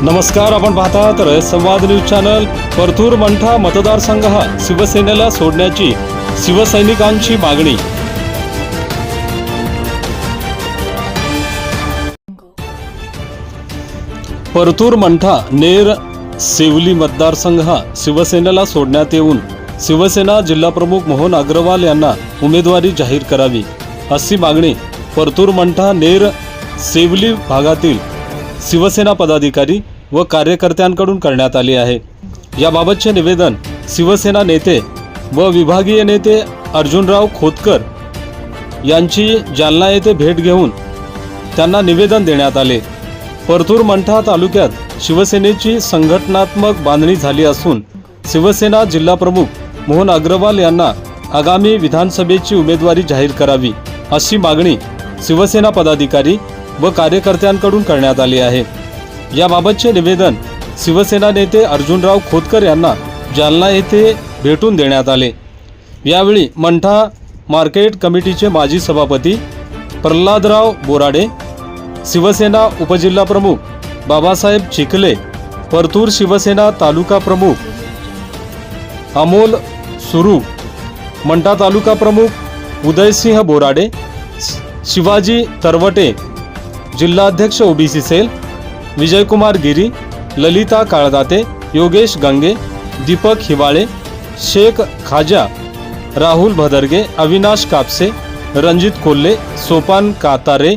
नमस्कार, आपण पाहतात संवाद न्यूज चॅनल। परतूर मंठा मतदारसंघ हा शिवसेनेला सोडण्याची शिवसैनिकांची मागणी। परतूर मंठा नेर सेवली मतदारसंघ हा शिवसेनेला सोडण्यात येऊन शिवसेना जिल्हाप्रमुख मोहन अग्रवाल यांना उमेदवारी जाहीर करावी अशी मागणी परतूर मंठा नेर सेवली भागातील शिवसेना पदाधिकारी व कार्यकर्त्यांकडून करण्यात आले आहे। याबाबतचे निवेदन शिवसेना नेते व विभागीय नेते अर्जुनराव खोतकर यांची जालना येथे भेट घेऊन त्यांना निवेदन देण्यात आले। परतूर मंठा तालुक्यात शिवसेनेची संघटनात्मक बांधणी झाली असून शिवसेना जिल्हाप्रमुख मोहन अग्रवाल यांना आगामी विधानसभेची उमेदवारी जाहीर करावी अशी मागणी शिवसेना पदाधिकारी व कार्यकर्त्यांकडून करण्यात आली आहे। याबाबतचे निवेदन शिवसेना नेते अर्जुनराव खोतकर यांना जालना येथे भेटून देण्यात आले। यावेळी मंठा मार्केट कमिटीचे माजी सभापती प्रल्हादराव बोराडे, शिवसेना उपजिल्हाप्रमुख बाबासाहेब चिखले, परतूर शिवसेना तालुका प्रमुख अमोल सुरू, मंठा तालुका प्रमुख उदयसिंह बोराडे, शिवाजी तरवटे, जिल्हाध्यक्ष ओबीसी सेल विजयकुमार गिरी, ललिता काळदाते, योगेश गंगे, दीपक हिवाळे, शेख खाजा, राहुल भदरगे, अविनाश कापसे, रणजित कोल्हे, सोपान कातारे,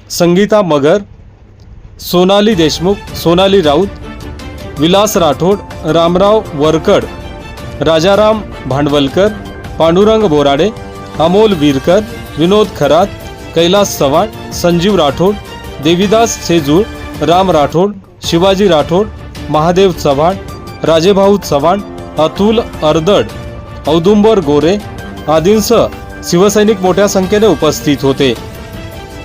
संगीता मगर, सोनाली देशमुख, सोनाली राऊत, विलास राठोड, रामराव वरकड, राजाराम भांडवलकर, पांडुरंग बोराडे, अमोल वीरकर, विनोद खरात, कैलास चव्हाण, संजीव राठोड, देवीदास सेजूळ, राम राठोड, शिवाजी राठोड, महादेव चव्हाण, राजेभाऊ चव्हाण, अतुल अर्दड, औदुंबर गोरे आदींसह शिवसैनिक मोठ्या संख्येने उपस्थित होते।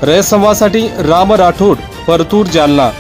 रयत संवादसाठी राम राठोड, परतूर, जालना।